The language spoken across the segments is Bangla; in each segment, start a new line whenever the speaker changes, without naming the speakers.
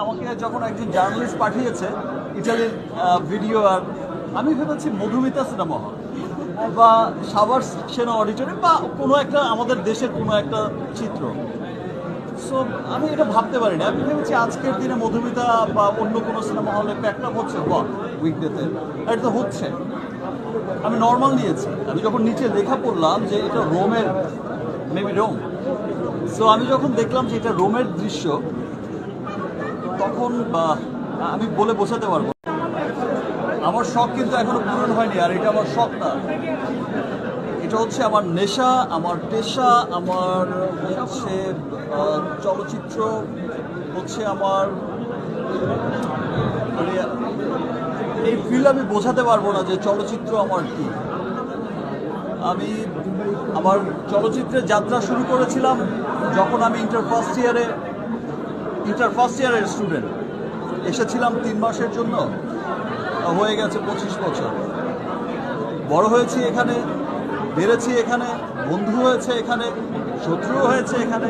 আমাকে যখন একজন জার্নালিস্ট পাঠিয়েছে ইটালির ভিডিও, আর আমি ভেবেছি মধুমিতা সিনেমা হল বা সাভার সেনা অডিটোরিয়াম বা কোনো একটা আমাদের দেশের কোনো একটা চিত্র। সো আমি এটা ভাবতে পারি না। আমি ভেবেছি আজকের দিনে মধুমিতা বা অন্য কোনো সিনেমা হলে প্যাকআপ হচ্ছে বা উইকডেতে, এটা তো হচ্ছে। আমি নর্মাল নিয়েছি। আমি যখন নিচে লেখা পড়লাম যে এটা রোমের, মেবি রোম, সো আমি যখন দেখলাম যে এটা রোমের দৃশ্য, তখন আমি বলে বোঝাতে পারবো আমার শখ কিন্তু এখনো পূরণ হয়নি। আর এটা আমার শখ না, এটা হচ্ছে আমার নেশা, আমার পেশা, আমার হচ্ছে চলচ্চিত্র হচ্ছে আমার, মানে এই ফিল আমি বোঝাতে পারবো না যে চলচ্চিত্র আমার কি। আমি আমার চলচ্চিত্রের যাত্রা শুরু করেছিলাম যখন আমি ইন্টার ফার্স্ট ইয়ারের স্টুডেন্ট। এসেছিলাম 3 মাসের জন্য, হয়ে গেছে 25 বছর। বড় হয়েছি এখানে, বেড়েছি এখানে, বন্ধু হয়েছে এখানে, শত্রু হয়েছে এখানে।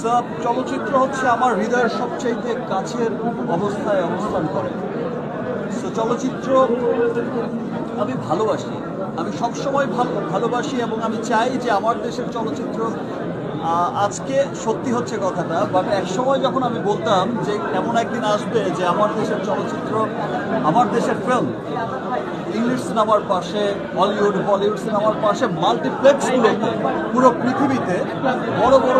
সব চলচ্চিত্র হচ্ছে আমার হৃদয়ের সবচেয়ে কাছের অবস্থায় অবস্থান করে। সো চলচ্চিত্র আমি ভালোবাসি, আমি সবসময় ভালোবাসি এবং আমি চাই যে আমার দেশের চলচ্চিত্র, আজকে সত্যি হচ্ছে কথাটা, বাট এক সময় যখন আমি বলতাম যে এমন একদিন আসবে যে আমার দেশের চলচ্চিত্র, আমার দেশের ফিল্ম ইংলিশ সিনেমার পাশে, হলিউড বলিউড সিনেমার পাশে মাল্টিপ্লেক্সগুলোতে পুরো পৃথিবীতে বড় বড়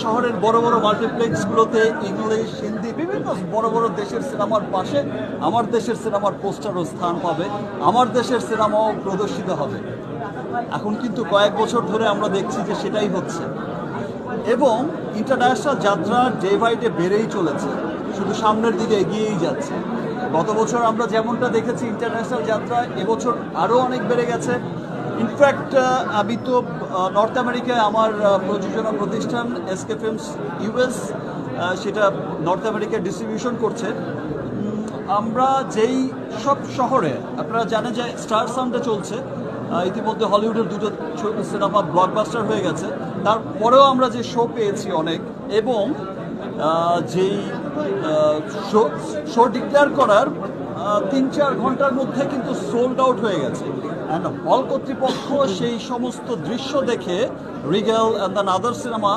শহরের বড় বড় মাল্টিপ্লেক্সগুলোতে ইংলিশ, হিন্দি, বিভিন্ন বড় বড় দেশের সিনেমার পাশে আমার দেশের সিনেমার পোস্টারও স্থান পাবে, আমার দেশের সিনেমাও প্রদর্শিত হবে। এখন কিন্তু কয়েক বছর ধরে আমরা দেখছি যে সেটাই হচ্ছে, এবং ইন্টারন্যাশনাল যাত্রা ডে বাই ডে বেড়েই চলেছে, শুধু সামনের দিকে এগিয়েই যাচ্ছে। গত বছর আমরা যেমনটা দেখেছি ইন্টারন্যাশনাল যাত্রা, এবছর আরও অনেক বেড়ে গেছে। ইনফ্যাক্ট আমি তো নর্থ আমেরিকায় আমার প্রযোজনা প্রতিষ্ঠান এসকে ফিল্মস ইউএস, সেটা নর্থ আমেরিকায় ডিস্ট্রিবিউশন করছে। আমরা যেই সব শহরে, আপনারা জানেন যে স্টার সাউন্ডে চলছে, ইতিমধ্যে হলিউডের 2টো সিনেমা ব্লকবাস্টার হয়ে গেছে, তারপরেও আমরা যে শো পেয়েছি অনেক, এবং যেই শো ডিক্লেয়ার করার 3-4 ঘন্টার মধ্যে কিন্তু সোল্ড আউট হয়ে গেছে। অ্যান্ড হল কর্তৃপক্ষ সেই সমস্ত দৃশ্য দেখে, Rigel and than other cinema,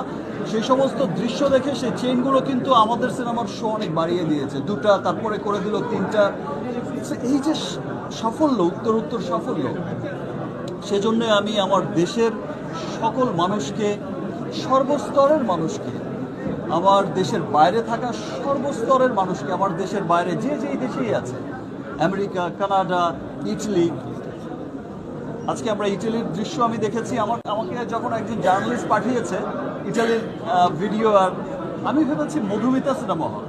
সেই সমস্ত দৃশ্য দেখে সেই চেইনগুলো কিন্তু আমাদের সিনেমার শো অনেক বাড়িয়ে দিয়েছে, 2টা, তারপরে করে দিল 3টা। এই যে সাফল্য, উত্তর সাফল্য, সেজন্য আমি আমার দেশের সকল মানুষকে, সর্বস্তরের মানুষকে, আমার দেশের বাইরে থাকা সর্বস্তরের মানুষকে, আমার দেশের বাইরে যে যেই দেশেই আছে, আমেরিকা, কানাডা, ইটালি, আজকে আমরা ইটালির দৃশ্য আমি দেখেছি। আমাকে যখন একজন জার্নালিস্ট পাঠিয়েছে ইটালির ভিডিও, আর আমি ভেবেছি মধুমিতা সিনেমা হল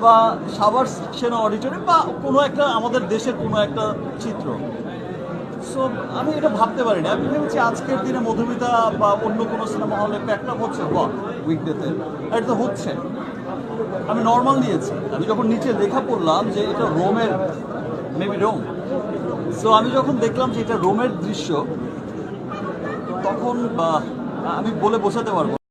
বা সাভার সেনা অডিটোরিয়াম বা কোনো একটা আমাদের দেশের কোনো একটা চিত্র। সো আমি এটা ভাবতে পারি না। আমি ভেবেছি আজকের দিনে মধুমিতা বা অন্য কোনো সিনেমা হলে প্যাকআপ হচ্ছে বা উইকডেতে, এটা তো হচ্ছে। আমি নর্মাল নিয়েছি। আমি যখন নিচে লেখা পড়লাম যে এটা রোমের, মেবি রোম, সো আমি যখন দেখলাম যে এটা রোমের দৃশ্য, তখন আমি বলে বোঝাতে পারবো